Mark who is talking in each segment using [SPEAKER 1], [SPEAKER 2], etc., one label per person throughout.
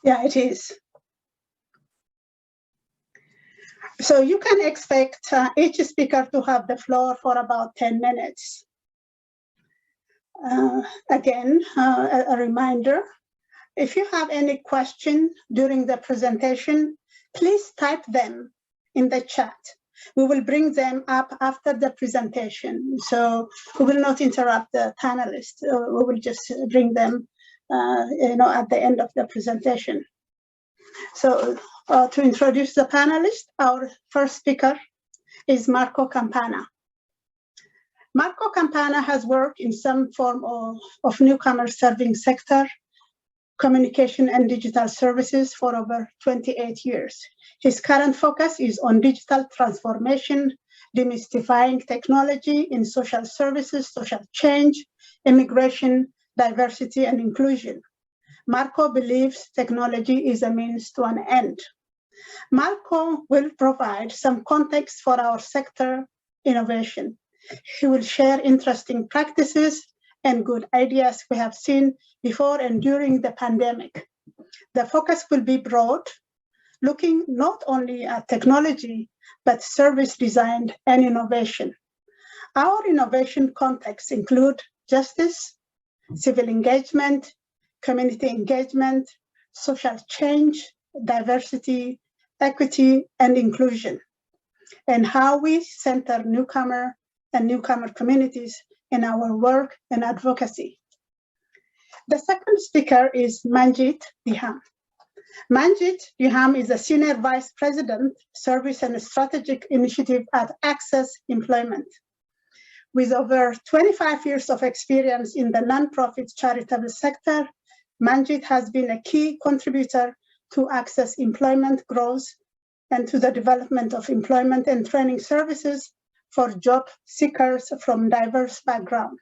[SPEAKER 1] Yeah, it is. So you can expect each speaker to have the floor for about 10 minutes. Again, a reminder, if you have any question during the presentation, please type them in the chat. We will bring them up after the presentation. So we will not interrupt the panelists. We will just bring them at the end of the presentation. So to introduce the panelists, our first speaker is Marco Campana. Marco Campana has worked in some form of newcomer serving sector, communication and digital services for over 28 years. His current focus is on digital transformation, demystifying technology in social services, social change, immigration, diversity, and inclusion. Marco believes technology is a means to an end. Marco will provide some context for our sector innovation. He will share interesting practices and good ideas we have seen before and during the pandemic. The focus will be broad, looking not only at technology, but service design and innovation. Our innovation contexts include justice, civil engagement, community engagement, social change, diversity, equity, and inclusion, and how we center newcomer and newcomer communities in our work and advocacy. The second speaker is Manjeet Dhiman. Manjeet Dhiman is a Senior Vice President, Service and Strategic Initiative at ACCESS Employment. With over 25 years of experience in the nonprofit charitable sector, Manjeet has been a key contributor to ACCESS employment growth and to the development of employment and training services for job seekers from diverse backgrounds.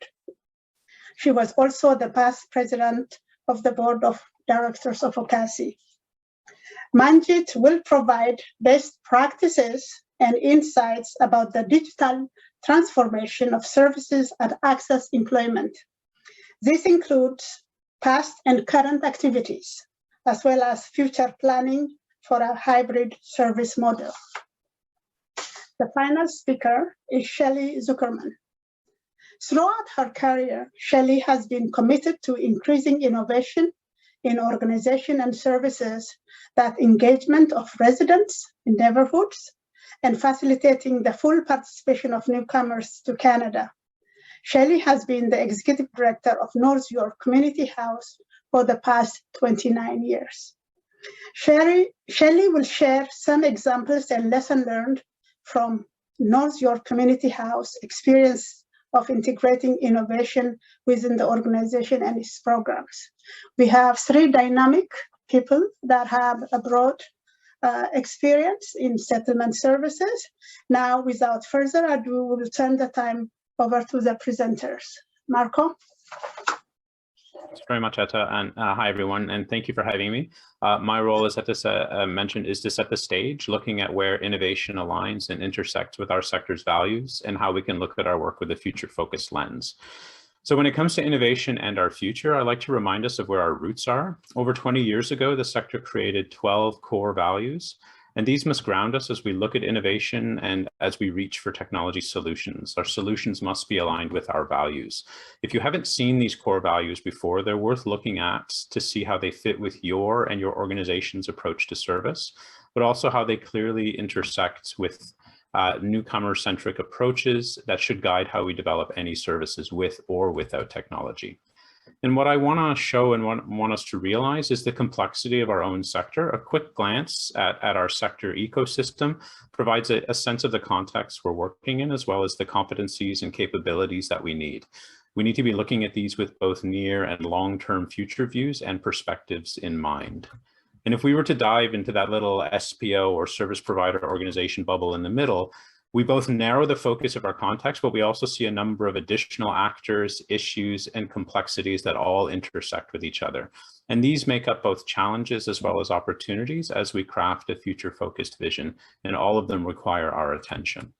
[SPEAKER 1] She was also the past president of the board of directors of OCASI. Manjeet will provide best practices and insights about the digital transformation of services at ACCESS Employment. This includes past and current activities, as well as future planning for a hybrid service model. The final speaker is Shelley Zuckerman. Throughout her career, Shelley has been committed to increasing innovation in organization and services, that engagement of residents in neighborhoods, and facilitating the full participation of newcomers to Canada. Shelley has been the executive director of North York Community House for the past 29 years. Shelley will share some examples and lessons learned from North York Community House experience of integrating innovation within the organization and its programs. We have three dynamic people that have a broad experience in settlement services. Now, without further ado, we will turn the time over to the presenters. Marco?
[SPEAKER 2] Thanks very much, Etta, and hi everyone, and thank you for having me. My role, as Etta mentioned, is to set the stage, looking at where innovation aligns and intersects with our sector's values and how we can look at our work with a future-focused lens. So when it comes to innovation and our future, I'd like to remind us of where our roots are. Over 20 years ago, the sector created 12 core values, and these must ground us as we look at innovation and as we reach for technology solutions. Our solutions must be aligned with our values. If you haven't seen these core values before, they're worth looking at to see how they fit with your and your organization's approach to service, but also how they clearly intersect with newcomer-centric approaches that should guide how we develop any services with or without technology. And what I want to show and want us to realize is the complexity of our own sector. A quick glance at our sector ecosystem provides a sense of the context we're working in, as well as the competencies and capabilities that we need. We need to be looking at these with both near and long-term future views and perspectives in mind. And if we were to dive into that little SPO or service provider organization bubble in the middle, we both narrow the focus of our context, but we also see a number of additional actors, issues, and complexities that all intersect with each other. And these make up both challenges as well as opportunities as we craft a future-focused vision, and all of them require our attention.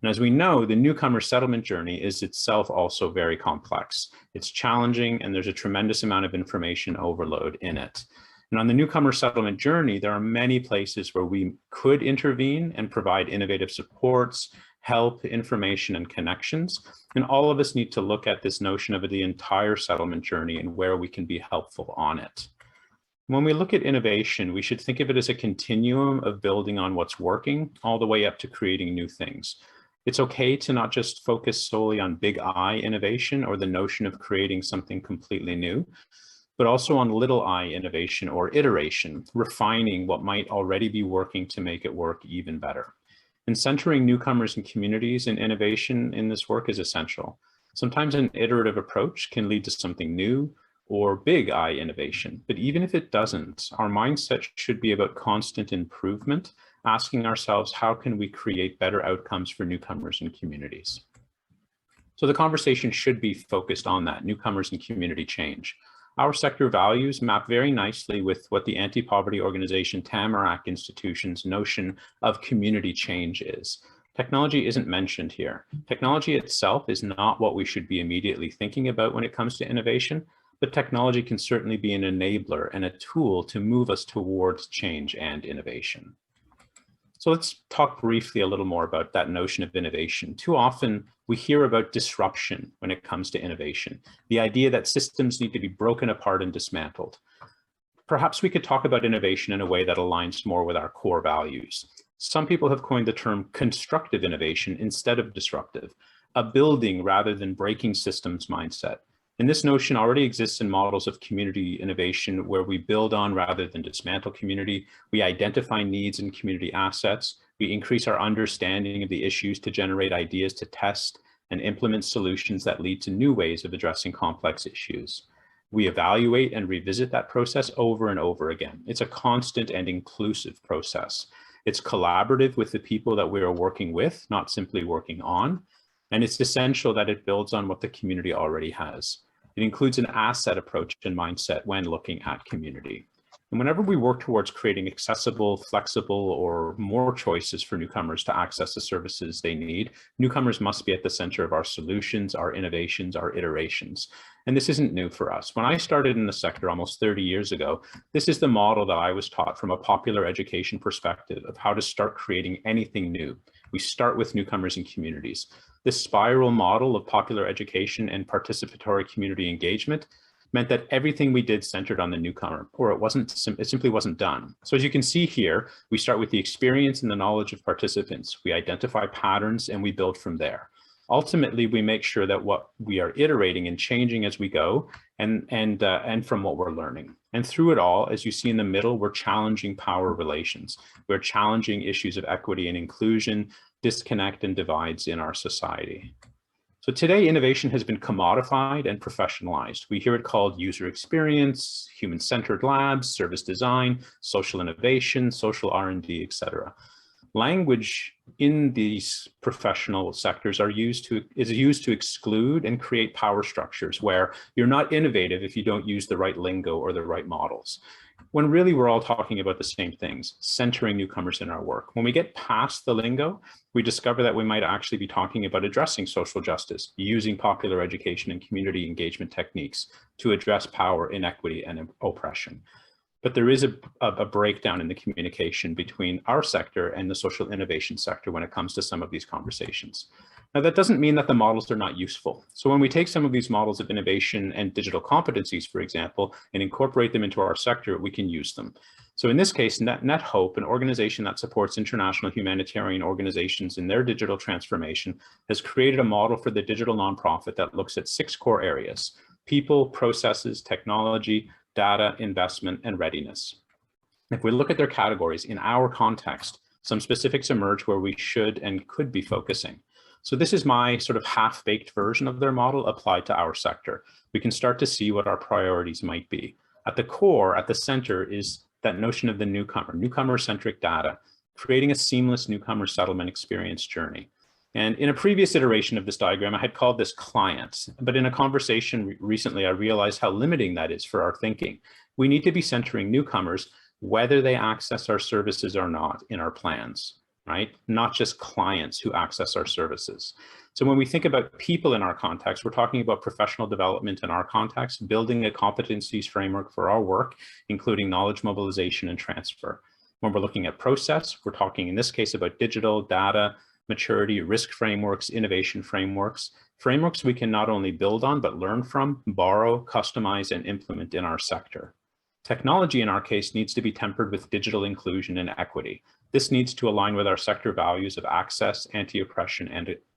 [SPEAKER 2] And as we know, the newcomer settlement journey is itself also very complex. It's challenging, and there's a tremendous amount of information overload in it. And on the newcomer settlement journey, there are many places where we could intervene and provide innovative supports, help, information, and connections. And all of us need to look at this notion of the entire settlement journey and where we can be helpful on it. When we look at innovation, we should think of it as a continuum of building on what's working all the way up to creating new things. It's okay to not just focus solely on big I innovation or the notion of creating something completely new, but also on little I innovation or iteration, refining what might already be working to make it work even better. And centering newcomers and communities in innovation in this work is essential. Sometimes an iterative approach can lead to something new or big I innovation, but even if it doesn't, our mindset should be about constant improvement, asking ourselves, how can we create better outcomes for newcomers and communities? So the conversation should be focused on that, newcomers and community change. Our sector values map very nicely with what the anti-poverty organization Tamarack Institution's notion of community change is. Technology isn't mentioned here. Technology itself is not what we should be immediately thinking about when it comes to innovation, but technology can certainly be an enabler and a tool to move us towards change and innovation. So let's talk briefly a little more about that notion of innovation. Too often we hear about disruption when it comes to innovation, the idea that systems need to be broken apart and dismantled. Perhaps we could talk about innovation in a way that aligns more with our core values. Some people have coined the term constructive innovation instead of disruptive, a building rather than breaking systems mindset. And this notion already exists in models of community innovation where we build on rather than dismantle community. We identify needs and community assets. We increase our understanding of the issues to generate ideas to test and implement solutions that lead to new ways of addressing complex issues. We evaluate and revisit that process over and over again. It's a constant and inclusive process. It's collaborative with the people that we are working with, not simply working on. And it's essential that it builds on what the community already has. It includes an asset approach and mindset when looking at community. And whenever we work towards creating accessible, flexible, or more choices for newcomers to access the services they need, newcomers must be at the center of our solutions, our innovations, our iterations. And this isn't new for us. When I started in the sector almost 30 years ago, this is the model that I was taught from a popular education perspective of how to start creating anything new. We start with newcomers and communities. This spiral model of popular education and participatory community engagement meant that everything we did centered on the newcomer, or it simply wasn't done. So as you can see here, we start with the experience and the knowledge of participants. We identify patterns and we build from there. Ultimately, we make sure that what we are iterating and changing as we go and from what we're learning. And through it all, as you see in the middle, we're challenging power relations. We're challenging issues of equity and inclusion, disconnect and divides in our society. So today, innovation has been commodified and professionalized. We hear it called user experience, human-centered labs, service design, social innovation, social R&D, et cetera. Language in these professional sectors is used to exclude and create power structures where you're not innovative if you don't use the right lingo or the right models. When really we're all talking about the same things, centering newcomers in our work. When we get past the lingo, we discover that we might actually be talking about addressing social justice, using popular education and community engagement techniques to address power, inequity, and oppression. But there is a breakdown in the communication between our sector and the social innovation sector when it comes to some of these conversations. Now, that doesn't mean that the models are not useful. So when we take some of these models of innovation and digital competencies, for example, and incorporate them into our sector, we can use them. So in this case, Net Hope, an organization that supports international humanitarian organizations in their digital transformation, has created a model for the digital nonprofit that looks at 6 core areas: people, processes, technology, data, investment, and readiness. If we look at their categories in our context, some specifics emerge where we should and could be focusing. So this is my sort of half-baked version of their model applied to our sector. We can start to see what our priorities might be. At the core, at the center, is that notion of the newcomer-centric data, creating a seamless newcomer settlement experience journey. And in a previous iteration of this diagram, I had called this clients, but in a conversation recently, I realized how limiting that is for our thinking. We need to be centering newcomers, whether they access our services or not, in our plans. right? Not just clients who access our services. So when we think about people in our context, we're talking about professional development in our context, building a competencies framework for our work, including knowledge mobilization and transfer. When we're looking at process, we're talking in this case about digital, data, maturity, risk frameworks, innovation frameworks, frameworks we can not only build on, but learn from, borrow, customize, and implement in our sector. Technology in our case needs to be tempered with digital inclusion and equity. This needs to align with our sector values of access, anti-oppression,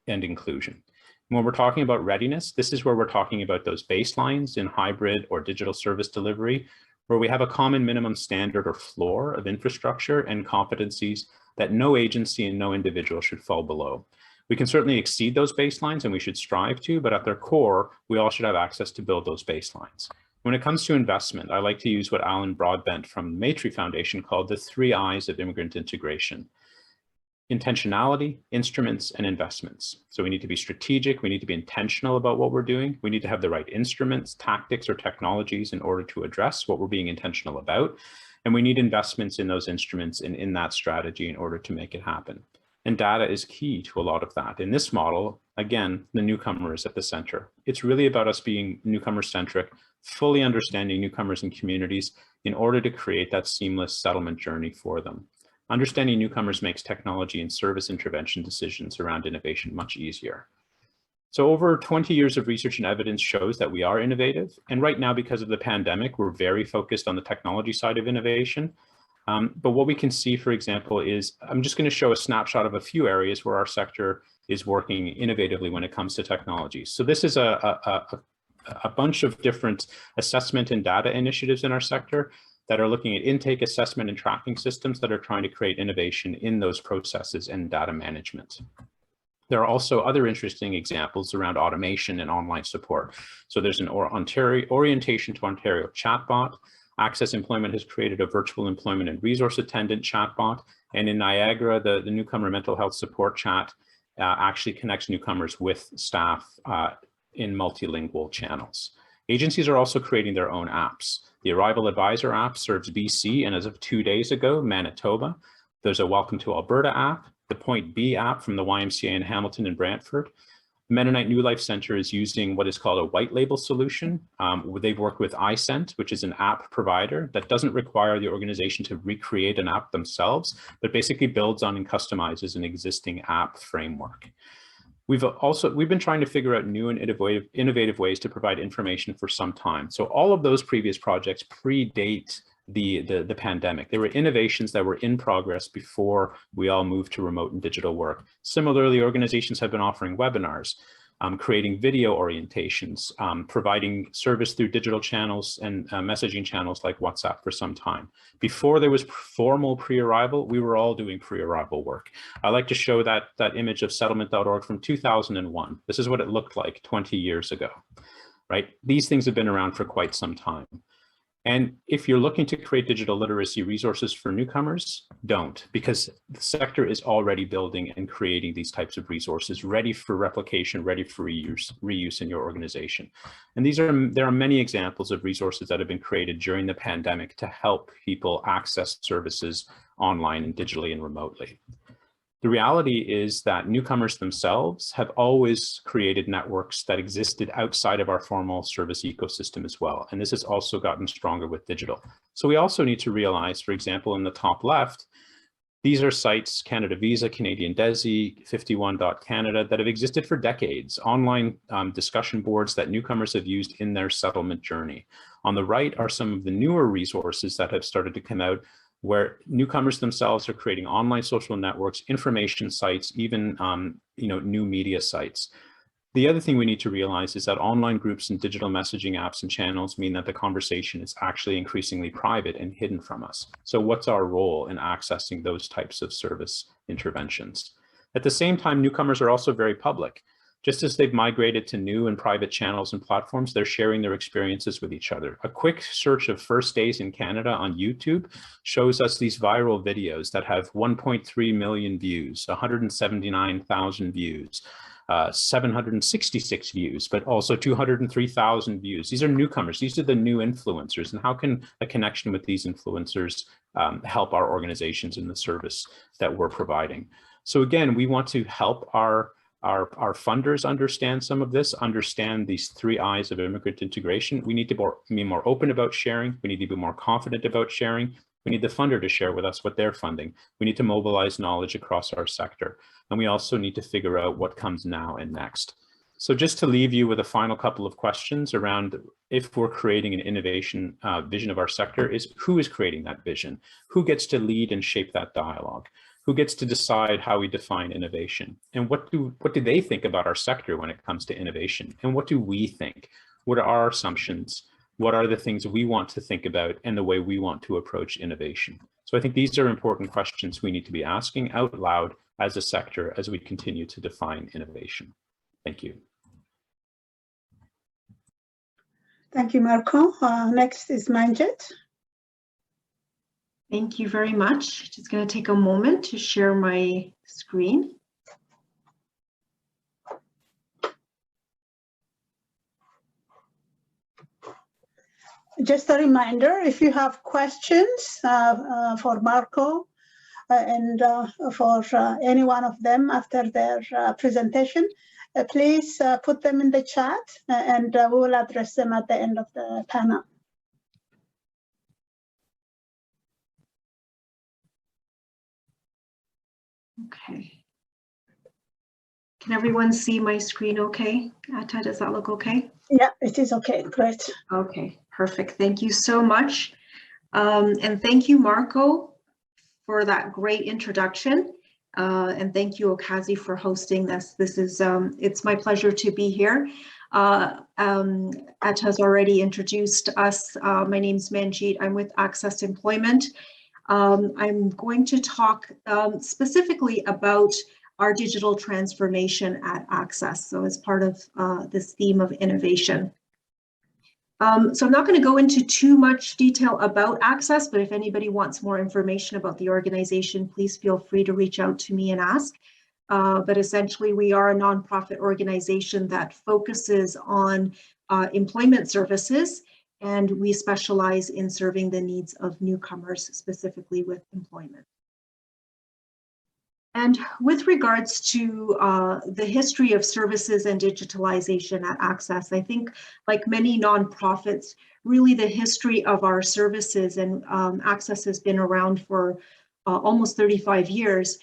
[SPEAKER 2] and inclusion. When we're talking about readiness, this is where we're talking about those baselines in hybrid or digital service delivery, where we have a common minimum standard or floor of infrastructure and competencies that no agency and no individual should fall below. We can certainly exceed those baselines and we should strive to, but at their core, we all should have access to build those baselines. When it comes to investment, I like to use what Alan Broadbent from the Maitrey Foundation called the 3 I's of immigrant integration: intentionality, instruments, and investments. So we need to be strategic, we need to be intentional about what we're doing, we need to have the right instruments, tactics, or technologies in order to address what we're being intentional about, and we need investments in those instruments and in that strategy in order to make it happen. And data is key to a lot of that. In this model, again, the newcomer is at the center. It's really about us being newcomer-centric, fully understanding newcomers and communities in order to create that seamless settlement journey for them. Understanding newcomers makes technology and service intervention decisions around innovation much easier. So over 20 years of research and evidence shows that we are innovative. And right now, because of the pandemic, we're very focused on the technology side of innovation. But what we can see, for example, is I'm just going to show a snapshot of a few areas where our sector is working innovatively when it comes to technology. So this is a bunch of different assessment and data initiatives in our sector that are looking at intake assessment and tracking systems that are trying to create innovation in those processes and data management. There are also other interesting examples around automation and online support. So there's an orientation to Ontario chatbot. Access Employment has created a virtual employment and resource attendant chatbot. And in Niagara, the newcomer mental health support chat actually connects newcomers with staff in multilingual channels. Agencies are also creating their own apps. The Arrival Advisor app serves BC, and as of 2 days ago, Manitoba. There's a Welcome to Alberta app, the Point B app from the YMCA in Hamilton and Brantford. Mennonite New Life Center is using what is called a white label solution. They've worked with iSent, which is an app provider that doesn't require the organization to recreate an app themselves, but basically builds on and customizes an existing app framework. We've been trying to figure out new and innovative ways to provide information for some time. So all of those previous projects predate the pandemic. There were innovations that were in progress before we all moved to remote and digital work. Similarly, organizations have been offering webinars, creating video orientations, providing service through digital channels and messaging channels like WhatsApp for some time. Before there was formal pre-arrival, we were all doing pre-arrival work. I like to show that image of settlement.org from 2001. This is what it looked like 20 years ago, right? These things have been around for quite some time. And if you're looking to create digital literacy resources for newcomers, don't, because the sector is already building and creating these types of resources ready for replication, ready for reuse in your organization. And there are many examples of resources that have been created during the pandemic to help people access services online and digitally and remotely. The reality is that newcomers themselves have always created networks that existed outside of our formal service ecosystem as well. And this has also gotten stronger with digital. So we also need to realize, for example, in the top left, these are sites, Canada Visa, Canadian Desi, 51.Canada, that have existed for decades, online discussion boards that newcomers have used in their settlement journey. On the right are some of the newer resources that have started to come out, where newcomers themselves are creating online social networks, information sites, even new media sites. The other thing we need to realize is that online groups and digital messaging apps and channels mean that the conversation is actually increasingly private and hidden from us. So what's our role in accessing those types of service interventions? At the same time, newcomers are also very public. Just as they've migrated to new and private channels and platforms, they're sharing their experiences with each other. A quick search of First Days in Canada on YouTube shows us these viral videos that have 1.3 million views, 179,000 views. 766 views, but also 203,000 views. These are newcomers. These are the new influencers. And how can a connection with these influencers help our organizations in the service that we're providing? So again, we want to help our funders understand some of this, understand these 3 I's of immigrant integration. We need to be more open about sharing. We need to be more confident about sharing. We need the funder to share with us what they're funding. We need to mobilize knowledge across our sector. And we also need to figure out what comes now and next. So just to leave you with a final couple of questions around if we're creating an innovation vision of our sector, is who is creating that vision? Who gets to lead and shape that dialogue? Who gets to decide how we define innovation? And what do they think about our sector when it comes to innovation? And what do we think? What are our assumptions? What are the things we want to think about and the way we want to approach innovation? So I think these are important questions we need to be asking out loud as a sector as we continue to define innovation. Thank you.
[SPEAKER 1] Thank you, Marco. Next is Manjeet.
[SPEAKER 3] Thank you very much. Just going to take a moment to share my screen.
[SPEAKER 1] Just a reminder, if you have questions for Marco and for any one of them after their presentation, please put them in the chat and we will address them at the end of the panel.
[SPEAKER 3] Okay. Can everyone see my screen okay? Atta, does that look okay?
[SPEAKER 1] Yeah, it is okay. Great.
[SPEAKER 3] Okay, perfect. Thank you so much. And thank you, Marco, for that great introduction. And thank you, OCASI, for hosting this. This is, it's my pleasure to be here. Atta's already introduced us. My name's Manjeet. I'm with ACCESS Employment. I'm going to talk specifically about our digital transformation at ACCESS, so as part of this theme of innovation. So I'm not going to go into too much detail about ACCESS, but if anybody wants more information about the organization, please feel free to reach out to me and ask. But essentially, we are a nonprofit organization that focuses on employment services, and we specialize in serving the needs of newcomers, specifically with employment. And with regards to the history of services and digitalization at ACCESS, I think, like many nonprofits, really the history of our services, and ACCESS has been around for almost 35 years,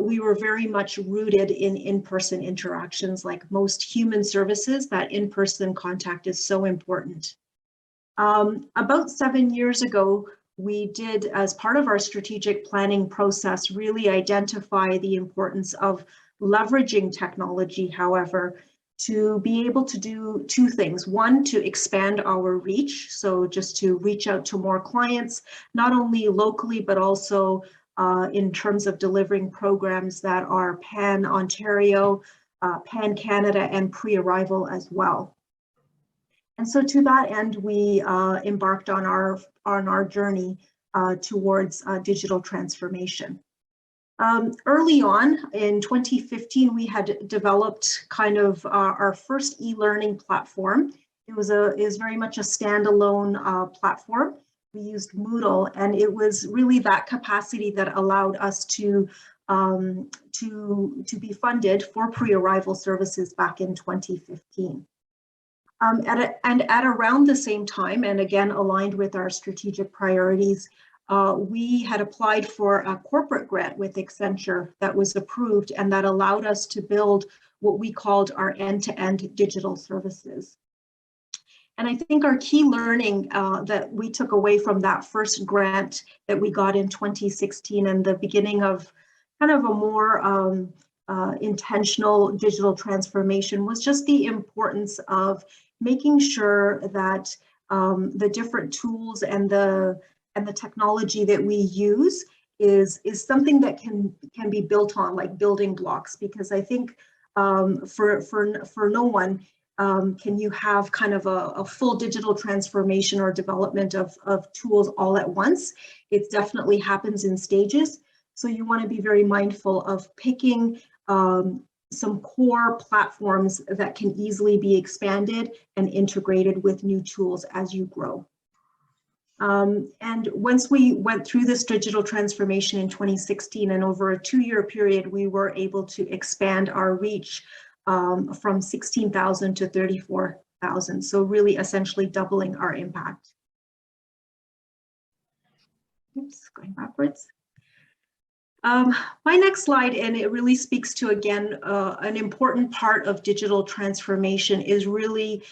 [SPEAKER 3] we were very much rooted in in-person interactions. Like most human services, that in-person contact is so important. About 7 years ago, we did, as part of our strategic planning process, really identify the importance of leveraging technology, however, to be able to do 2 things. One, to expand our reach, so just to reach out to more clients, not only locally, but also in terms of delivering programs that are pan-Ontario, pan-Canada, and pre-arrival as well. And so to that end, we embarked on our journey towards digital transformation. Early on in 2015, we had developed kind of our first e-learning platform. It was very much a standalone platform. We used Moodle, and it was really that capacity that allowed us to be funded for pre-arrival services back in 2015. At around the same time, and again aligned with our strategic priorities, we had applied for a corporate grant with Accenture that was approved, and that allowed us to build what we called our end-to-end digital services. And I think our key learning that we took away from that first grant that we got in 2016 and the beginning of kind of a more intentional digital transformation was just the importance of making sure that the different tools and the technology that we use is something that can be built on, like building blocks, because I think for no one can you have kind of a full digital transformation or development of tools all at once. It definitely happens in stages. So you want to be very mindful of picking some core platforms that can easily be expanded and integrated with new tools as you grow. And once we went through this digital transformation in 2016, and over a 2-year period, we were able to expand our reach from 16,000 to 34,000. So really essentially doubling our impact. Oops, going backwards. My next slide, and it really speaks to, again, an important part of digital transformation is really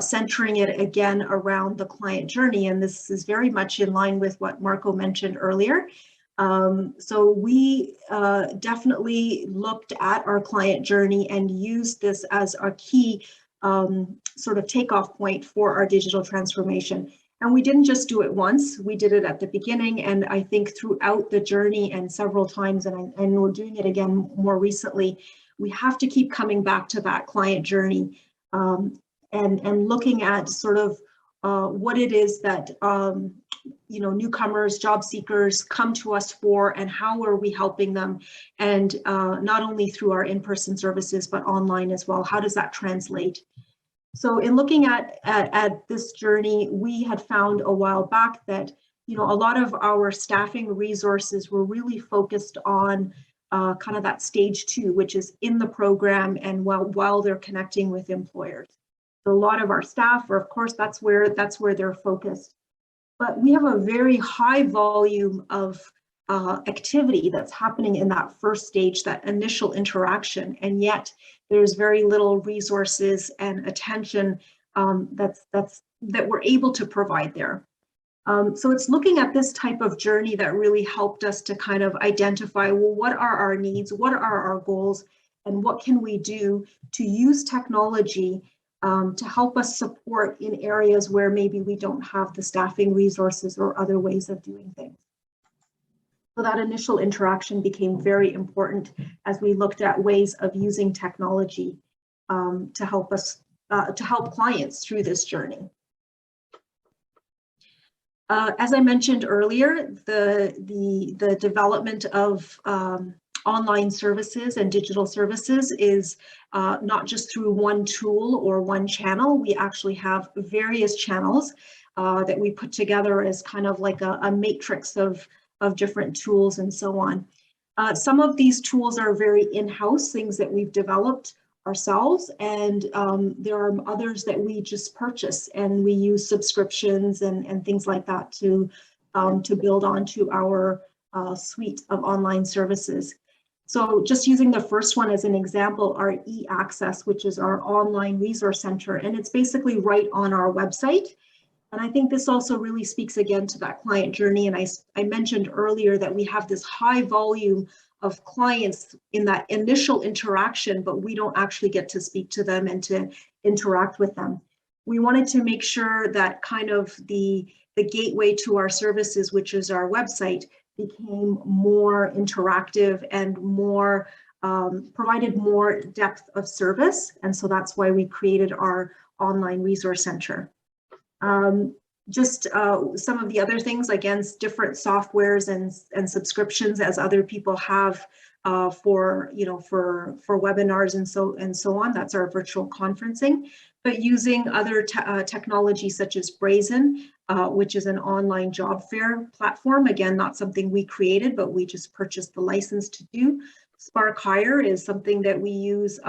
[SPEAKER 3] centering it again around the client journey. And this is very much in line with what Marco mentioned earlier. So we definitely looked at our client journey and used this as a key sort of takeoff point for our digital transformation. And we didn't just do it once, we did it at the beginning, and I think throughout the journey and several times, and we're doing it again more recently, we have to keep coming back to that client journey and looking at sort of what it is that you know, newcomers, job seekers come to us for, and how are we helping them, and not only through our in-person services, but online as well. How does that translate? So in looking at this journey, we had found a while back that, you know, a lot of our staffing resources were really focused on kind of that stage 2, which is in the program and while they're connecting with employers. So a lot of our staff are, of course, that's where they're focused. But we have a very high volume of activity that's happening in that first stage, that initial interaction, and yet there's very little resources and attention that we're able to provide there. So it's looking at this type of journey that really helped us to kind of identify, well, what are our needs, what are our goals, and what can we do to use technology to help us support in areas where maybe we don't have the staffing resources or other ways of doing things. So that initial interaction became very important as we looked at ways of using technology to help us, to help clients through this journey. As I mentioned earlier, the development of online services and digital services is not just through one tool or one channel. We actually have various channels that we put together as kind of like a matrix of different tools and so on. Some of these tools are very in-house, things that we've developed ourselves, and there are others that we just purchase, and we use subscriptions and things like that to build onto our suite of online services. So just using the first one as an example, our ACCES, which is our online resource center, and it's basically right on our website. And I think this also really speaks again to that client journey. And I mentioned earlier that we have this high volume of clients in that initial interaction, but we don't actually get to speak to them and to interact with them. We wanted to make sure that kind of the gateway to our services, which is our website, became more interactive and more provided more depth of service. And so that's why we created our online resource center. Just some of the other things, again, different softwares and subscriptions as other people have for webinars and so on. That's our virtual conferencing. But using other technology such as Brazen, which is an online job fair platform. Again, not something we created, but we just purchased the license to do. Spark Hire is something that we use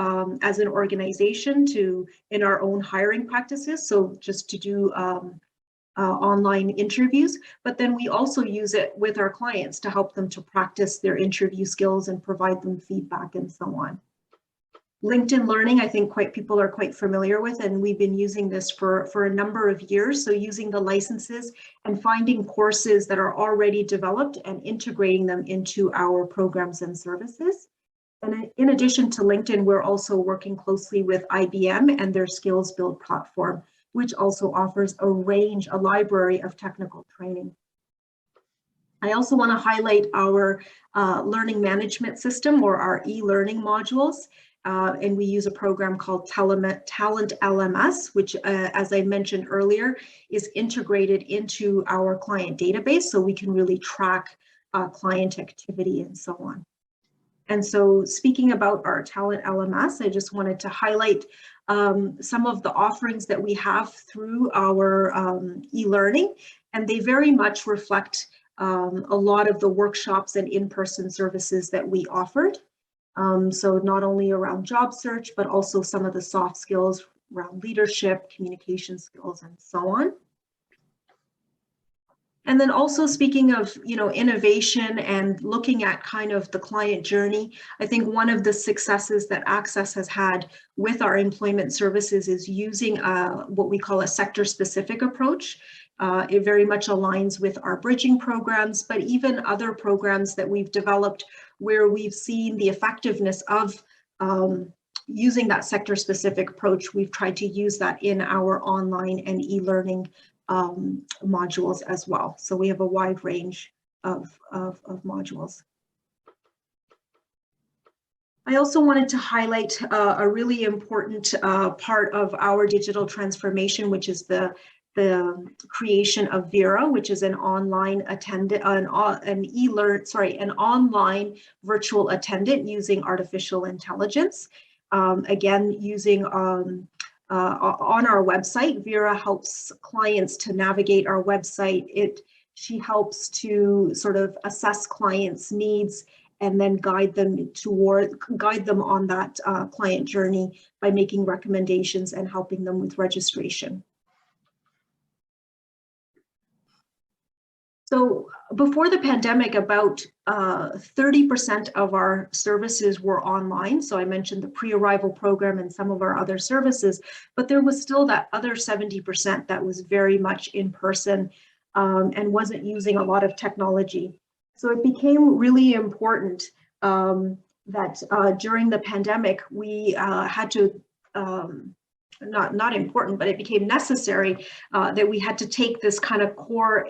[SPEAKER 3] as an organization in our own hiring practices. So just to do online interviews, but then we also use it with our clients to help them to practice their interview skills and provide them feedback and so on. LinkedIn Learning, I think people are quite familiar with, and we've been using this for a number of years. So using the licenses and finding courses that are already developed and integrating them into our programs and services. And in addition to LinkedIn, we're also working closely with IBM and their Skills Build platform, which also offers a library of technical training. I also want to highlight our learning management system, or our e-learning modules. And we use a program called Talent LMS, which, as I mentioned earlier, is integrated into our client database, so we can really track client activity and so on. And so speaking about our talent LMS, I just wanted to highlight some of the offerings that we have through our e-learning, and they very much reflect a lot of the workshops and in-person services that we offered. So not only around job search, but also some of the soft skills around leadership, communication skills, and so on. And then also speaking of, innovation and looking at kind of the client journey, I think one of the successes that ACCESS has had with our employment services is using what we call a sector-specific approach. It very much aligns with our bridging programs, but even other programs that we've developed where we've seen the effectiveness of using that sector-specific approach. We've tried to use that in our online and e-learning modules as well. So we have a wide range of modules. I also wanted to highlight a really important part of our digital transformation, which is the creation of Vera, which is an online online virtual attendant using artificial intelligence. Again, using on our website, Vera helps clients to navigate our website. She helps to sort of assess clients' needs and then guide them on that client journey by making recommendations and helping them with registration. So before the pandemic, about 30% of our services were online. So I mentioned the pre-arrival program and some of our other services, but there was still that other 70% that was very much in person and wasn't using a lot of technology. So it became really important that during the pandemic, we had to not important, but it became necessary that we had to take this kind of core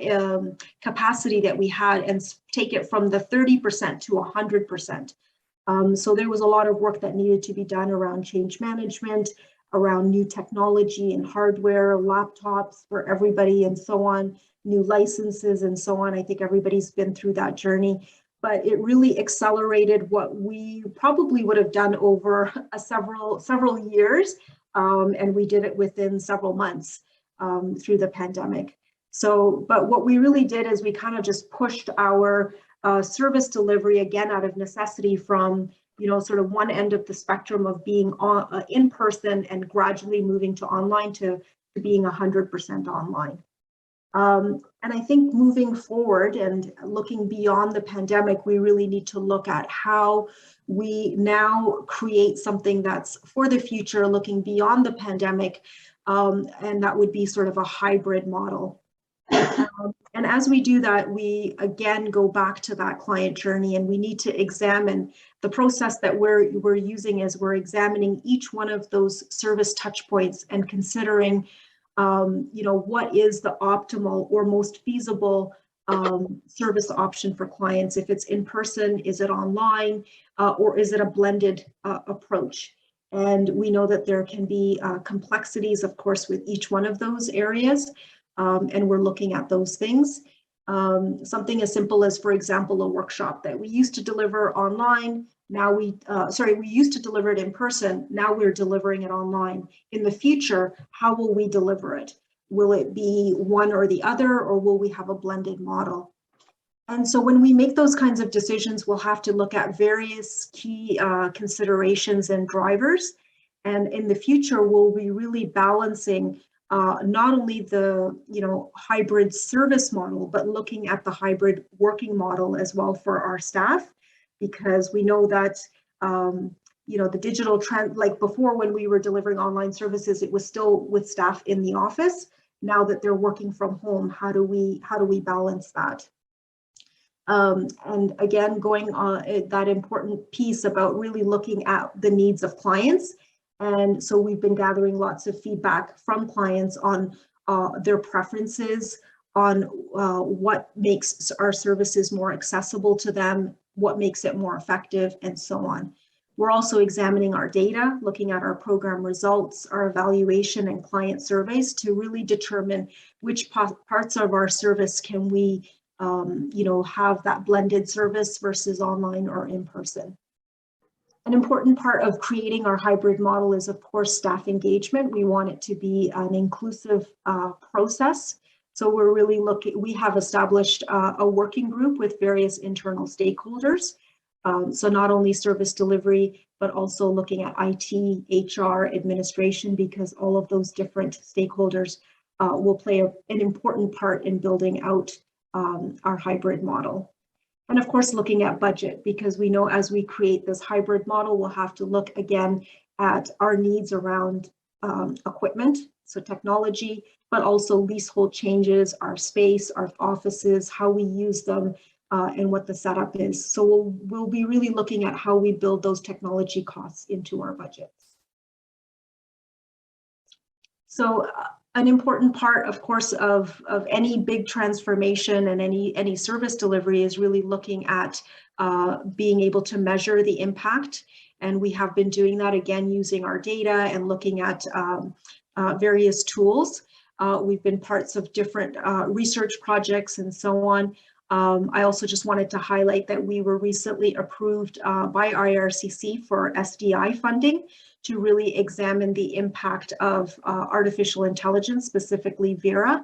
[SPEAKER 3] capacity that we had and take it from the 30% to 100%. So there was a lot of work that needed to be done around change management, around new technology and hardware, laptops for everybody and so on, new licenses and so on. I think everybody's been through that journey, but it really accelerated what we probably would have done over several years. And we did it within several months through the pandemic. So, but what we really did is we kind of just pushed our service delivery again out of necessity from, sort of one end of the spectrum of being in person and gradually moving to online to being 100% online. And I think moving forward and looking beyond the pandemic, we really need to look at how we now create something that's for the future, looking beyond the pandemic, and that would be sort of a hybrid model. And as we do that, we again go back to that client journey, and we need to examine the process that we're using as we're examining each one of those service touch points and considering what is the optimal or most feasible service option for clients. If it's in person, is it online, or is it a blended approach? And we know that there can be complexities, of course, with each one of those areas, and we're looking at those things. Something as simple as, for example, a workshop that we used to deliver online. Now we used to deliver it in person. Now we're delivering it online. In the future, how will we deliver it? Will it be one or the other, or will we have a blended model? And so when we make those kinds of decisions, we'll have to look at various key considerations and drivers. And in the future, we'll be really balancing not only the hybrid service model, but looking at the hybrid working model as well for our staff, because we know that the digital trend, like before when we were delivering online services, it was still with staff in the office. Now that they're working from home, how do we balance that? And again, going on that important piece about really looking at the needs of clients. And so we've been gathering lots of feedback from clients on their preferences, on what makes our services more accessible to them, what makes it more effective, and so on. We're also examining our data, looking at our program results, our evaluation and client surveys to really determine which parts of our service can we have that blended service versus online or in person. An important part of creating our hybrid model is, of course, staff engagement. We want it to be an inclusive process. So we're really we have established a working group with various internal stakeholders. So not only service delivery, but also looking at IT, HR, administration, because all of those different stakeholders will play an important part in building out our hybrid model. And of course, looking at budget, because we know as we create this hybrid model, we'll have to look again at our needs around equipment, so technology, but also leasehold changes, our space, our offices, how we use them, and what the setup is. So we'll be really looking at how we build those technology costs into our budgets. So an important part, of course, of any big transformation and any service delivery is really looking at being able to measure the impact. And we have been doing that again using our data and looking at various tools. We've been parts of different research projects and so on. I also just wanted to highlight that we were recently approved by IRCC for SDI funding to really examine the impact of artificial intelligence, specifically Vera,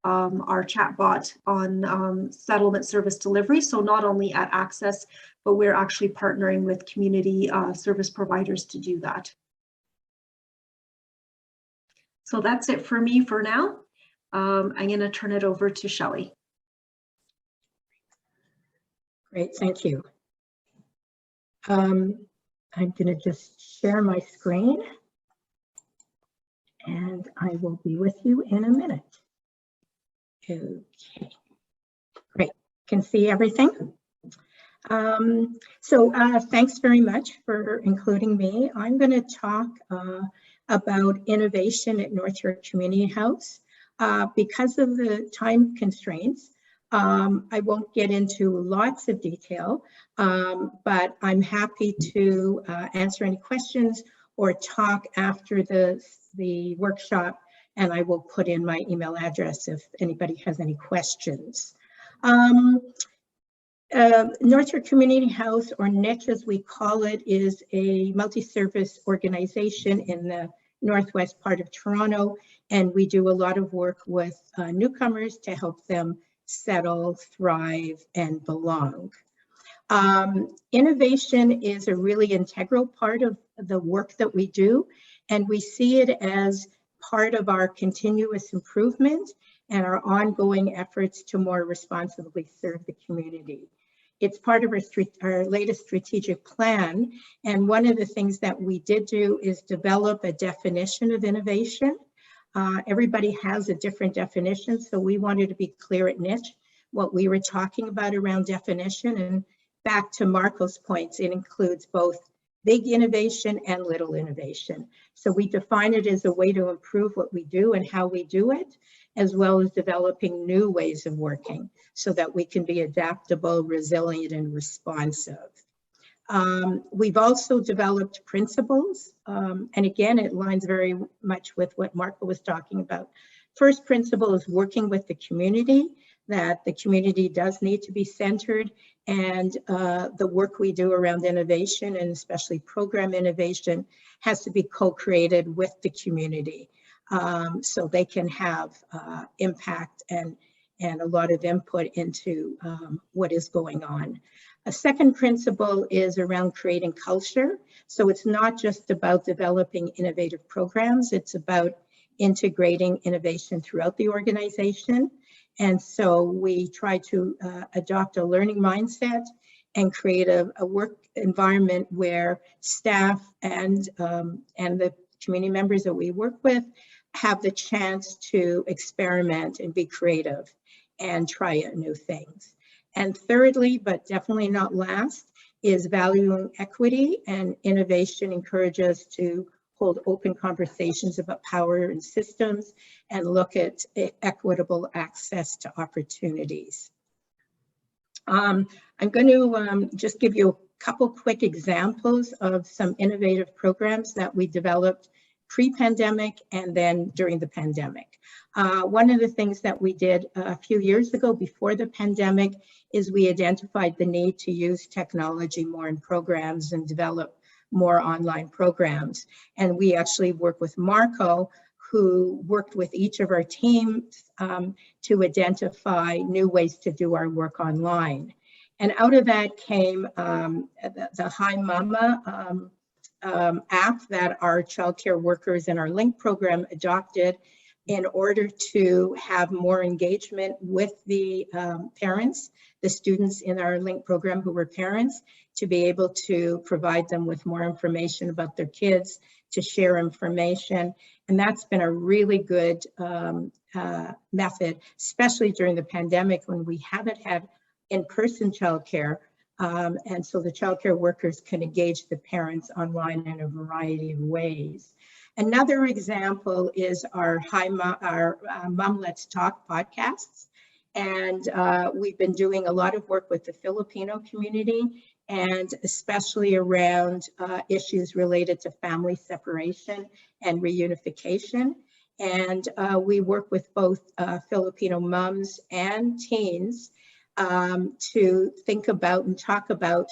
[SPEAKER 3] our chatbot on settlement service delivery. So not only at ACCES, but we're actually partnering with community service providers to do that. So that's it for me for now. I'm going to turn it over to Shelley.
[SPEAKER 4] Great, thank you. I'm going to just share my screen and I will be with you in a minute. Okay, great. Can see everything? Thanks very much for including me. I'm going to talk about innovation at North York Community House. Because of the time constraints, I won't get into lots of detail, but I'm happy to answer any questions or talk after the workshop, and I will put in my email address if anybody has any questions. North York Community House, or NYC as we call it, is a multi-service organization in the northwest part of Toronto, and we do a lot of work with newcomers to help them settle, thrive, and belong. Innovation is a really integral part of the work that we do, and we see it as part of our continuous improvement and our ongoing efforts to more responsibly serve the community. It's part of our latest strategic plan, and one of the things that we did do is develop a definition of innovation. Everybody has a different definition, so we wanted to be clear at NICH what we were talking about around definition. And back to Marco's points, it includes both big innovation and little innovation. So we define it as a way to improve what we do and how we do it, as well as developing new ways of working so that we can be adaptable, resilient, and responsive. We've also developed principles, and again, it aligns very much with what Marco was talking about. First principle is working with the community, that the community does need to be centered, and the work we do around innovation, and especially program innovation, has to be co-created with the community so they can have impact and a lot of input into what is going on. A second principle is around creating culture. So it's not just about developing innovative programs, it's about integrating innovation throughout the organization. And so we try to adopt a learning mindset and create a work environment where staff and the community members that we work with have the chance to experiment and be creative and try out new things. And thirdly, but definitely not last, is valuing equity, and innovation encourages us to hold open conversations about power and systems and look at equitable access to opportunities. I'm going to just give you a couple quick examples of some innovative programs that we developed pre-pandemic and then during the pandemic. One of the things that we did a few years ago before the pandemic is we identified the need to use technology more in programs and develop more online programs. And we actually work with Marco, who worked with each of our teams to identify new ways to do our work online. And out of that came the Hi Mama app that our childcare workers in our LINK program adopted in order to have more engagement with the parents, the students in our LINK program who were parents, to be able to provide them with more information about their kids, to share information. And that's been a really good method, especially during the pandemic when we haven't had in-person childcare. And so the childcare workers can engage the parents online in a variety of ways. Another example is our Mom Let's Talk podcasts. And we've been doing a lot of work with the Filipino community, and especially around issues related to family separation and reunification. And we work with both Filipino moms and teens to think about and talk about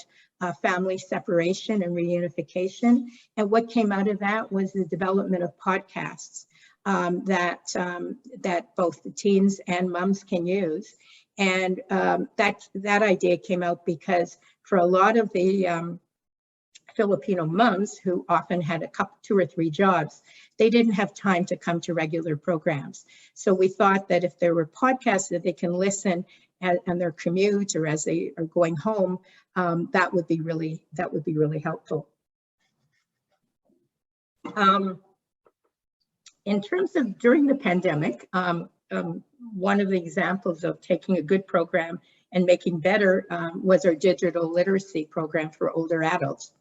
[SPEAKER 4] family separation and reunification. And what came out of that was the development of podcasts that both the teens and moms can use. And that idea came out because for a lot of the Filipino moms who often had two or three jobs, they didn't have time to come to regular programs. So we thought that if there were podcasts that they can listen on their commute or as they are going home, that would be really helpful. In terms of during the pandemic, one of the examples of taking a good program and making better was our digital literacy program for older adults,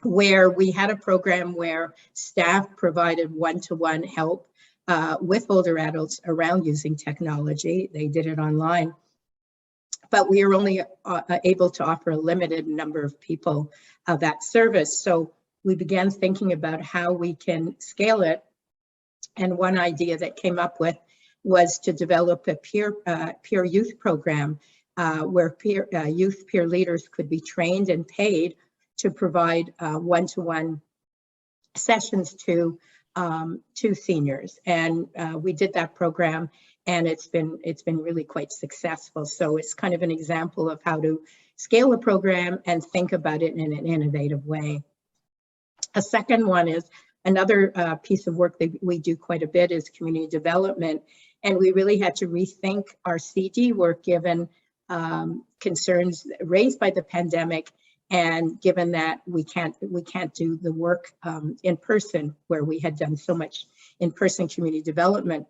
[SPEAKER 4] where we had a program where staff provided one-to-one help with older adults around using technology. They did it online, but we were only able to offer a limited number of people that service. So we began thinking about how we can scale it. And one idea that came up with was to develop a peer youth program where youth peer leaders could be trained and paid to provide one-to-one sessions to seniors. And we did that program, and it's been really quite successful. So it's kind of an example of how to scale a program and think about it in an innovative way. A second one is another piece of work that we do quite a bit is community development. And we really had to rethink our CD work given concerns raised by the pandemic, and given that we can't do the work in person where we had done so much in-person community development.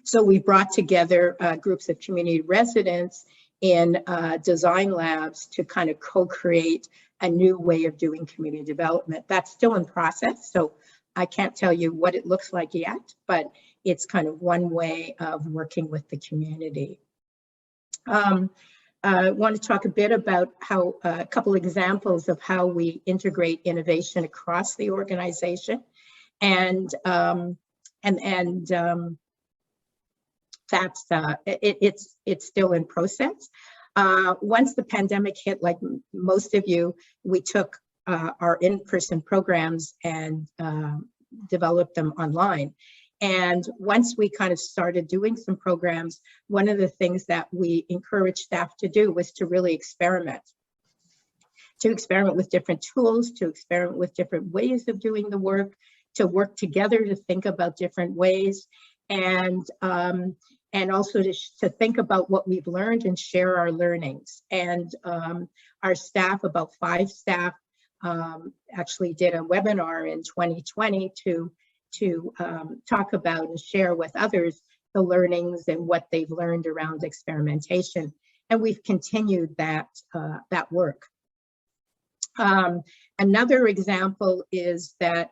[SPEAKER 4] So we brought together groups of community residents in design labs to kind of co-create a new way of doing community development. That's still in process, so I can't tell you what it looks like yet, but it's kind of one way of working with the community. I want to talk a bit about how a couple examples of how we integrate innovation across the organization, and that's it's still in process. Once the pandemic hit, like most of you, we took our in-person programs and developed them online. And once we kind of started doing some programs, one of the things that we encouraged staff to do was to really experiment with different tools, to experiment with different ways of doing the work, to work together to think about different ways, and also to think about what we've learned and share our learnings. And our staff, about 5 staff, actually did a webinar in 2020 to talk about and share with others the learnings and what they've learned around experimentation. And we've continued that work. Another example is that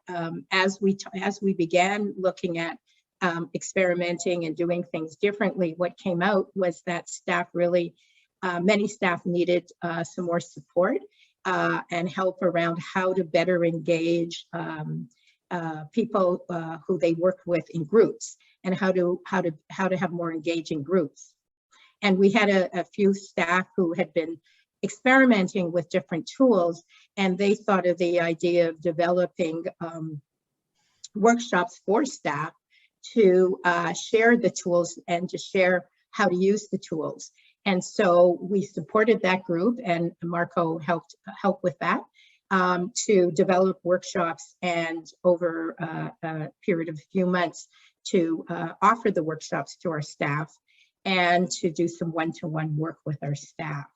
[SPEAKER 4] as we began looking at experimenting and doing things differently, what came out was that staff really, many staff needed some more support and help around how to better engage people who they work with in groups, and how to have more engaging groups. And we had a few staff who had been experimenting with different tools, and they thought of the idea of developing workshops for staff to share the tools and to share how to use the tools. And so we supported that group, and Marco helped with that, to develop workshops, and over a period of a few months to offer the workshops to our staff and to do some one-to-one work with our staff.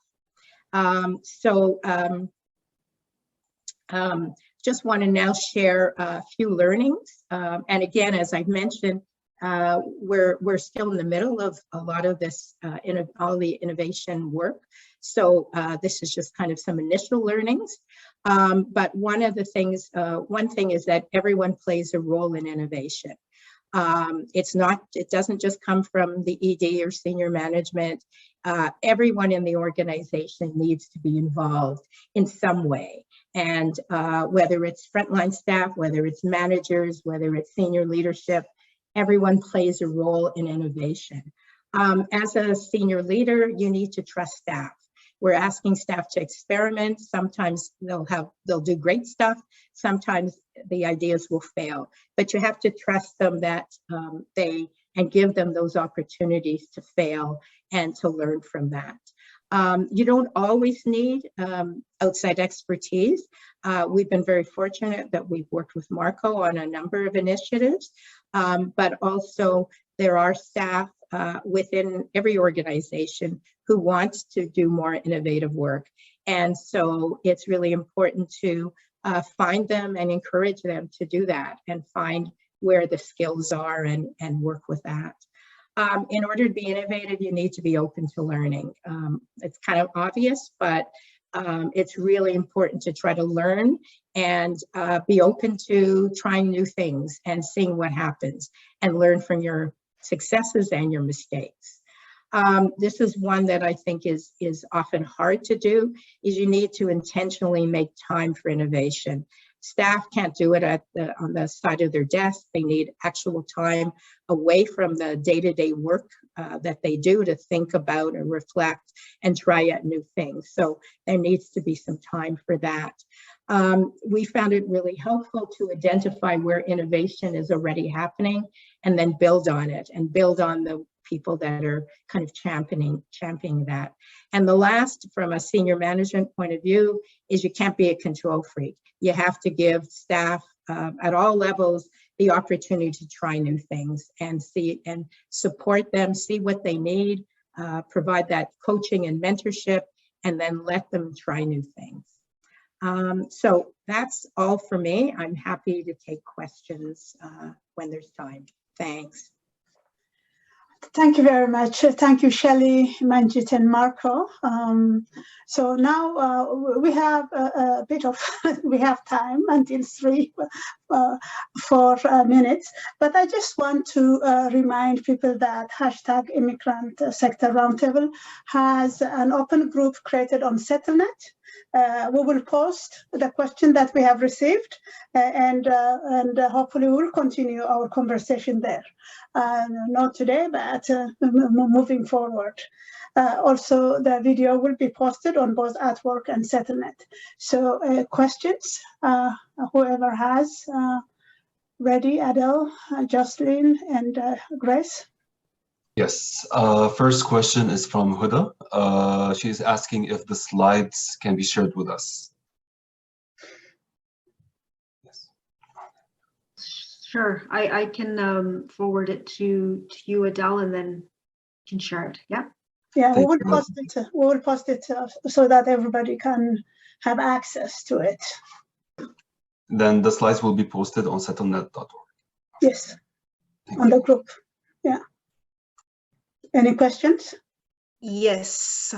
[SPEAKER 4] Just want to now share a few learnings. And again, as I've mentioned, we're still in the middle of a lot of this, all the innovation work. So this is just kind of some initial learnings. But one thing is that everyone plays a role in innovation. It doesn't just come from the ED or senior management. Everyone in the organization needs to be involved in some way. And whether it's frontline staff, whether it's managers, whether it's senior leadership, everyone plays a role in innovation. As a senior leader, you need to trust staff. We're asking staff to experiment. Sometimes they'll do great stuff. Sometimes the ideas will fail, but you have to trust them that and give them those opportunities to fail and to learn from that. You don't always need outside expertise. We've been very fortunate that we've worked with Marco on a number of initiatives, but also there are staff within every organization who wants to do more innovative work. And so it's really important to find them and encourage them to do that and find where the skills are and work with that. In order to be innovative, you need to be open to learning. It's kind of obvious, but it's really important to try to learn and be open to trying new things and seeing what happens and learn from your successes and your mistakes. This is one that I think is often hard to do, is you need to intentionally make time for innovation. Staff can't do it on the side of their desk. They need actual time away from the day-to-day work that they do to think about and reflect and try out new things. So there needs to be some time for that. We found it really helpful to identify where innovation is already happening and then build on it and build on the people that are kind of championing that. And the last, from a senior management point of view, is you can't be a control freak. You have to give staff at all levels the opportunity to try new things and see and support them, see what they need, provide that coaching and mentorship, and then let them try new things. So that's all for me. I'm happy to take questions when there's time. Thanks.
[SPEAKER 1] Thank you very much. Thank you, Shelley, Manjeet, and Marco. So now we have a bit of, we have time until 4 minutes, but I just want to remind people that hashtag Immigrant Sector Roundtable has an open group created on Settlement. We will post the question that we have received and hopefully we'll continue our conversation there. Not today, but moving forward. Also, the video will be posted on both At Work and Settlement. So questions, whoever has, ready, Adele, Jocelyn, and Grace?
[SPEAKER 5] Yes, first question is from Huda. She's asking if the slides can be shared with us. Yes.
[SPEAKER 3] Sure, I can forward it to you, Adele, and then you can share it. Yeah.
[SPEAKER 1] Yeah, we will post it. We will post it so that everybody can have access to it.
[SPEAKER 5] Then the slides will be posted on settlement.org.
[SPEAKER 1] Yes, on the group. Yeah. Any questions?
[SPEAKER 6] Yes,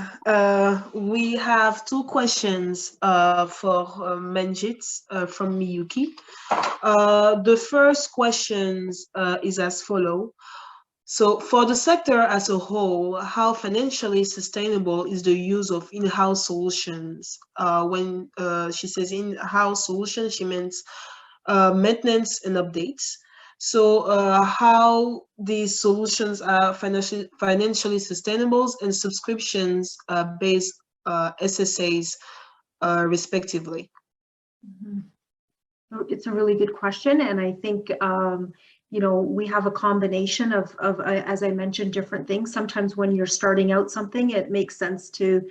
[SPEAKER 6] we have two questions for Manjeet from Miyuki. The first question is as follows. So for the sector as a whole, how financially sustainable is the use of in-house solutions? When she says in-house solutions, she means maintenance and updates. So how these solutions are financially sustainable and subscriptions based SSAs respectively?
[SPEAKER 3] Mm-hmm. It's a really good question, and I think you know, we have a combination of as I mentioned, different things. Sometimes when you're starting out something, it makes sense to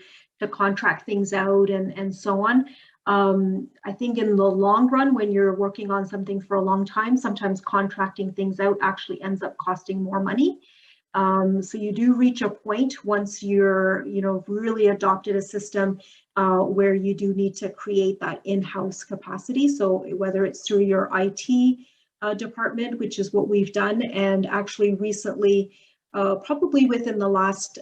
[SPEAKER 3] contract things out and so on. I think in the long run, when you're working on something for a long time, sometimes contracting things out actually ends up costing more money. So you do reach a point once you're, you know, really adopted a system where you do need to create that in-house capacity. So whether it's through your IT department, which is what we've done, and actually recently, probably within the last,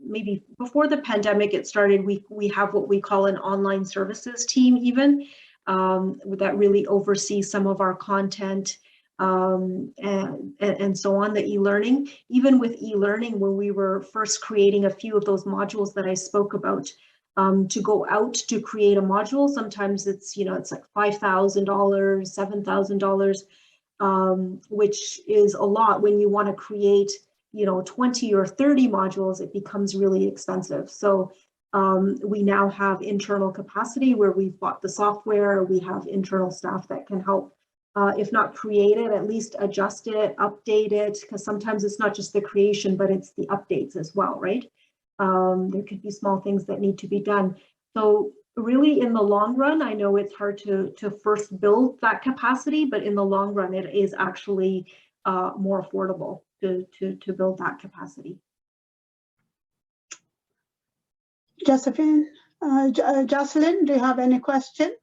[SPEAKER 3] maybe before the pandemic it started, we have what we call an online services team even, that really oversees some of our content, and so on, the e-learning. Even with e-learning, when we were first creating a few of those modules that I spoke about, to go out to create a module, sometimes it's, you know, it's like $5,000, $7,000, which is a lot. When you want to create, you know, 20 or 30 modules, it becomes really expensive. So we now have internal capacity where we've bought the software. We have internal staff that can help, if not create it, at least adjust it, update it, because sometimes it's not just the creation, but it's the updates as well, right? There could be small things that need to be done. So really, in the long run, I know it's hard to first build that capacity, but in the long run, it is actually more affordable to build that capacity.
[SPEAKER 1] Josephine, Jocelyn, do you have any question?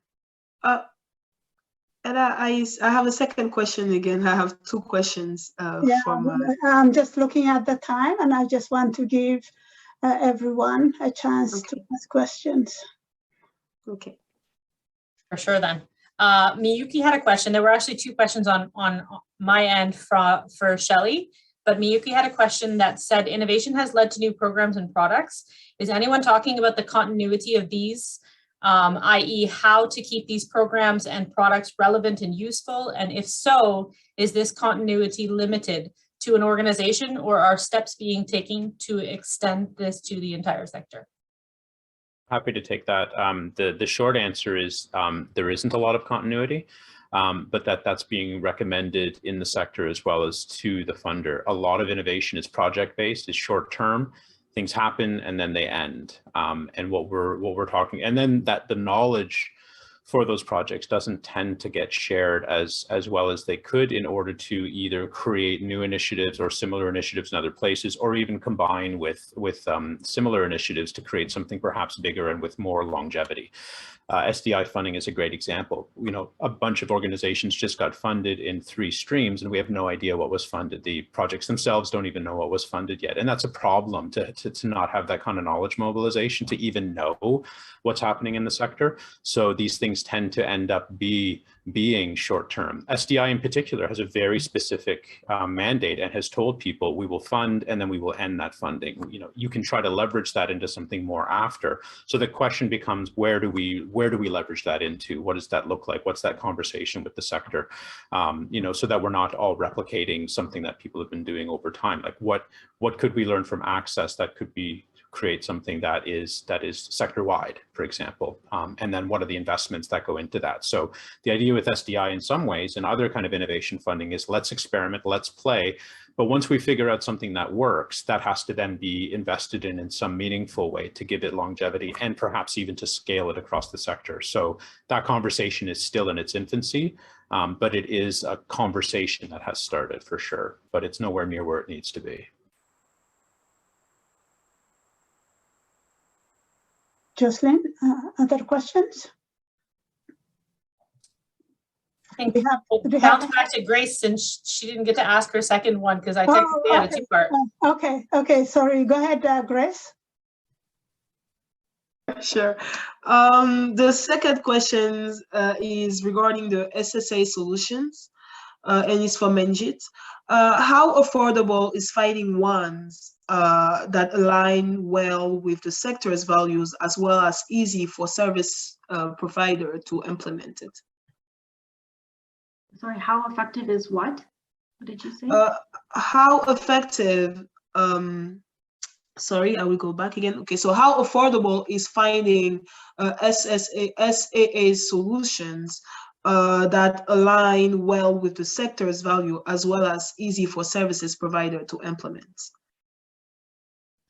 [SPEAKER 6] And I have a second question again. I have two questions.
[SPEAKER 1] I'm just looking at the time, and I just want to give everyone a chance to ask questions.
[SPEAKER 6] Okay.
[SPEAKER 7] For sure then. Miyuki had a question. There were actually two questions on my end for Shelley, but Miyuki had a question that said, innovation has led to new programs and products. Is anyone talking about the continuity of these, i.e. how to keep these programs and products relevant and useful? And if so, is this continuity limited to an organization, or are steps being taken to extend this to the entire sector?
[SPEAKER 2] Happy to take that. The short answer is there isn't a lot of continuity, but that's being recommended in the sector as well as to the funder. A lot of innovation is project-based, is short-term. Things happen and then they end. And what we're talking, and then that the knowledge for those projects doesn't tend to get shared as well as they could, in order to either create new initiatives or similar initiatives in other places, or even combine with similar initiatives to create something perhaps bigger and with more longevity. SDI funding is a great example. You know, a bunch of organizations just got funded in 3 streams, and we have no idea what was funded. The projects themselves don't even know what was funded yet. And that's a problem, to not have that kind of knowledge mobilization to even know what's happening in the sector. So these things tend to end up being short-term. SDI in particular has a very specific mandate and has told people, we will fund and then we will end that funding. You know, you can try to leverage that into something more after. So the question becomes, where do we leverage that into? What does that look like? What's that conversation with the sector? You know, so that we're not all replicating something that people have been doing over time. Like what could we learn from ACCES that could be create something that is sector-wide, for example, and then what are the investments that go into that? So the idea with SDI in some ways and other kind of innovation funding is, let's experiment, let's play, but once we figure out something that works, that has to then be invested in some meaningful way to give it longevity and perhaps even to scale it across the sector. So that conversation is still in its infancy, but it is a conversation that has started for sure, but it's nowhere near where it needs to be.
[SPEAKER 1] Jocelyn, other questions?
[SPEAKER 7] I think we'll bounce back to Grace, since she didn't get to ask her second one, because I technically had a 2-part.
[SPEAKER 1] Okay, sorry, go ahead, Grace.
[SPEAKER 6] Sure. The second question is regarding the SSA solutions, and it's for Manjeet. How affordable is finding ones that align well with the sector's values, as well as easy for service provider to implement it?
[SPEAKER 3] Sorry, how effective is what? What did you say?
[SPEAKER 6] How effective sorry, I will go back again. Okay, so how affordable is finding SAA solutions that align well with the sector's value, as well as easy for services provider to implement?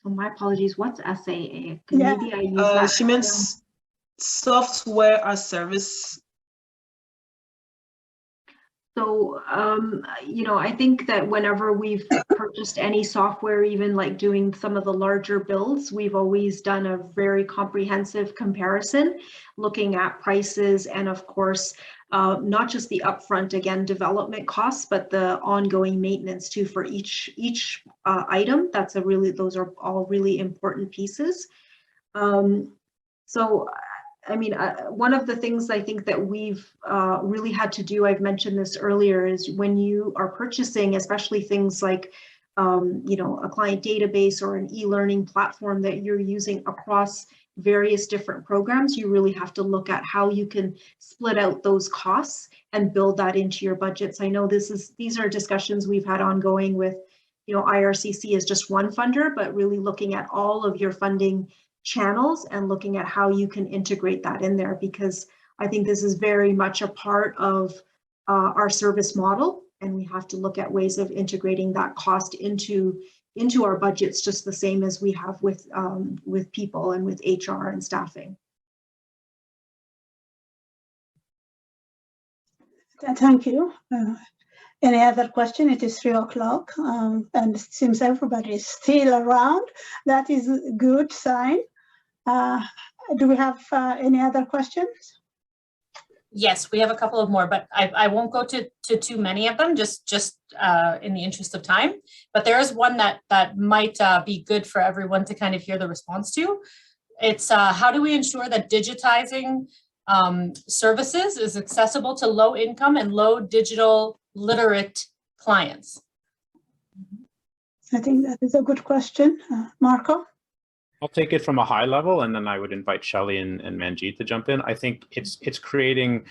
[SPEAKER 3] So my apologies, what's SAA?
[SPEAKER 1] Yeah.
[SPEAKER 3] Maybe I use that.
[SPEAKER 6] She meant software as service.
[SPEAKER 3] So, you know, I think that whenever we've purchased any software, even like doing some of the larger builds, we've always done a very comprehensive comparison, looking at prices and of course, not just the upfront, again, development costs, but the ongoing maintenance too for each item. Those are all really important pieces. So I mean, one of the things I think that we've really had to do, I've mentioned this earlier, is when you are purchasing, especially things like, you know, a client database or an e-learning platform that you're using across various different programs, you really have to look at how you can split out those costs and build that into your budgets. I know these are discussions we've had ongoing with, you know, IRCC is just one funder, but really looking at all of your funding channels and looking at how you can integrate that in there, because I think this is very much a part of our service model, and we have to look at ways of integrating that cost into our budgets, just the same as we have with people and with HR and staffing.
[SPEAKER 1] Thank you. Any other question? It is 3 o'clock, and it seems everybody is still around. That is a good sign. Do we have any other questions?
[SPEAKER 7] Yes, we have a couple of more, but I won't go to too many of them, just in the interest of time. But there is one that might be good for everyone to kind of hear the response to. It's how do we ensure that digitizing services is accessible to low income and low digital literate clients?
[SPEAKER 1] I think that is a good question. Marco?
[SPEAKER 2] I'll take it from a high level, and then I would invite Shelley and Manjeet to jump in. I think it's creating,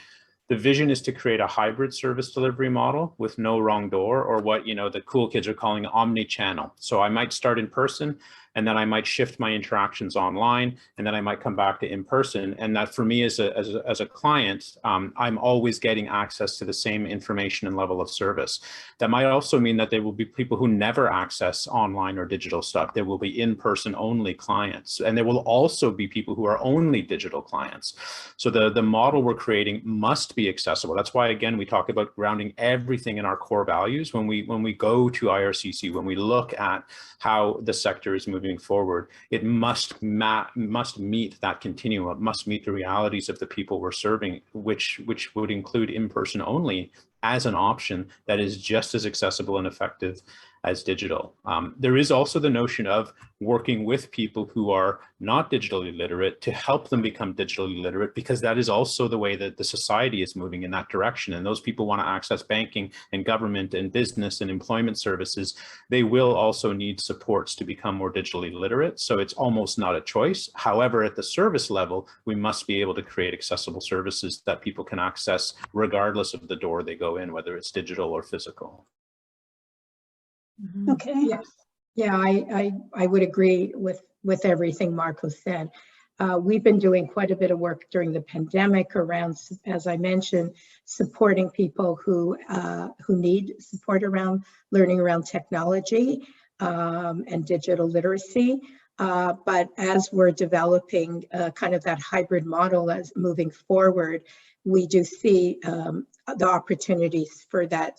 [SPEAKER 2] the vision is to create a hybrid service delivery model with no wrong door, or what, you know, the cool kids are calling omni-channel. So I might start in person, and then I might shift my interactions online, and then I might come back to in person. And that for me as a client, I'm always getting access to the same information and level of service. That might also mean that there will be people who never access online or digital stuff. There will be in-person only clients, and there will also be people who are only digital clients. So the model we're creating must be accessible. That's why, again, we talk about grounding everything in our core values. When we go to IRCC, when we look at how the sector is moving forward, it must meet that continuum. It must meet the realities of the people we're serving, which would include in-person only as an option that is just as accessible and effective as digital. There is also the notion of working with people who are not digitally literate to help them become digitally literate, because that is also the way that the society is moving in that direction. And those people want to access banking and government and business and employment services. They will also need supports to become more digitally literate. So it's almost not a choice. However, at the service level, we must be able to create accessible services that people can access regardless of the door they go in, whether it's digital or physical.
[SPEAKER 1] Okay.
[SPEAKER 4] Yes. Yeah, I would agree with everything Marco said. We've been doing quite a bit of work during the pandemic around, as I mentioned, supporting people who need support around learning around technology and digital literacy. But as we're developing kind of that hybrid model as moving forward, we do see the opportunities for that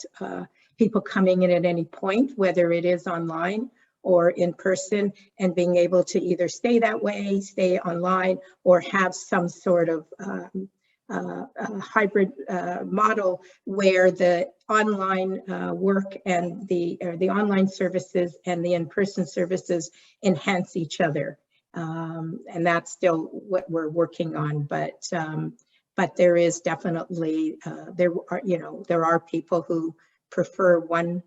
[SPEAKER 4] people coming in at any point, whether it is online or in person, and being able to either stay that way, stay online, or have some sort of hybrid model where the online work and the online services and the in-person services enhance each other. And that's still what we're working on, but there is definitely there are people who prefer one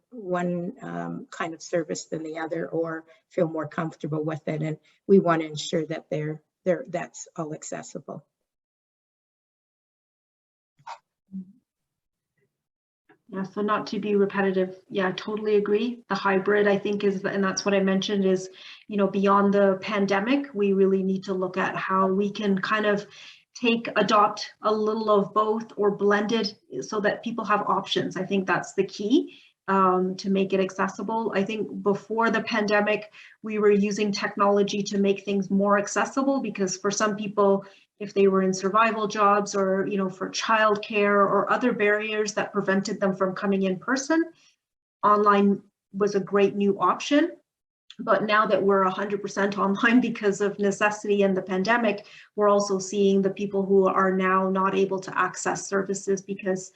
[SPEAKER 4] kind of service than the other, or feel more comfortable with it, and we want to ensure that that's all accessible.
[SPEAKER 3] Yeah, so not to be repetitive, yeah, totally agree. The hybrid, I think, is, and that's what I mentioned, is, you know, beyond the pandemic, we really need to look at how we can kind of adopt a little of both or blend it so that people have options. I think that's the key, to make it accessible. I think before the pandemic, we were using technology to make things more accessible, because for some people, if they were in survival jobs or, you know, for childcare or other barriers that prevented them from coming in person, online was a great new option. But now that we're 100% online because of necessity and the pandemic, we're also seeing the people who are now not able to access services because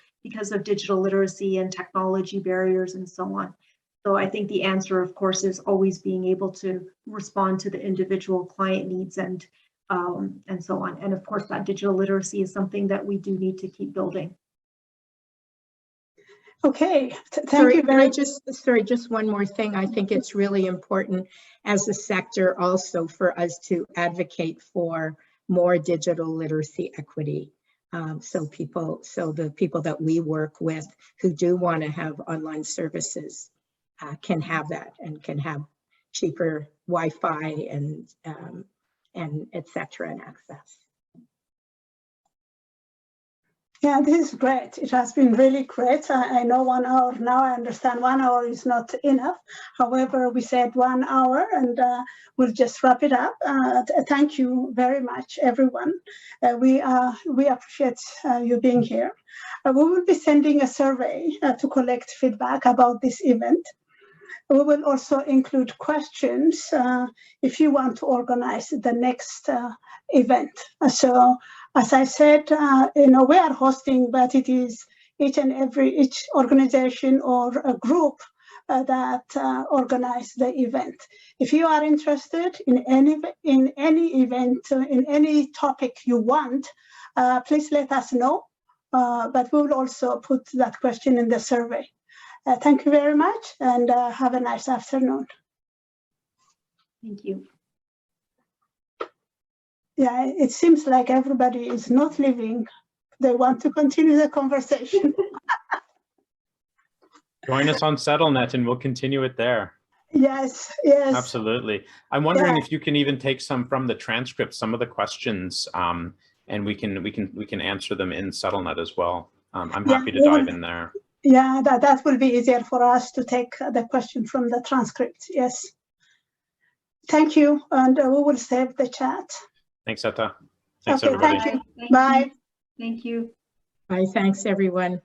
[SPEAKER 3] of digital literacy and technology barriers and so on. So I think the answer, of course, is always being able to respond to the individual client needs and so on. And of course, that digital literacy is something that we do need to keep building.
[SPEAKER 1] Okay, thank you very much.
[SPEAKER 4] Just one more thing. I think it's really important as a sector also for us to advocate for more digital literacy equity. So the people that we work with who do want to have online services can have that and can have cheaper Wi-Fi and et cetera, and access.
[SPEAKER 1] Yeah, this is great. It has been really great. I know 1 hour now. I understand 1 hour is not enough. However, we said 1 hour, and we'll just wrap it up. Thank you very much, everyone. We appreciate you being here. We will be sending a survey to collect feedback about this event. We will also include questions if you want to organize the next event. So, as I said, you know, we are hosting, but it is each organization or a group that organize the event. If you are interested in any event, in any topic you want, please let us know. But we will also put that question in the survey. Thank you very much, and have a nice afternoon.
[SPEAKER 3] Thank you.
[SPEAKER 1] Yeah, it seems like everybody is not leaving. They want to continue the conversation.
[SPEAKER 2] Join us on SettleNet and we'll continue it there.
[SPEAKER 1] Yes, yes.
[SPEAKER 2] Absolutely. I'm wondering if you can even take some from the transcript, some of the questions, and we can answer them in SettleNet as well. I'm happy to dive in there.
[SPEAKER 1] Yeah, that will be easier for us to take the question from the transcript. Yes. Thank you, and we will save the chat.
[SPEAKER 2] Thanks, Etta. Thanks,
[SPEAKER 1] Okay,
[SPEAKER 2] everybody.
[SPEAKER 1] thank you. Bye.
[SPEAKER 3] Thank you.
[SPEAKER 4] Bye, thanks, everyone.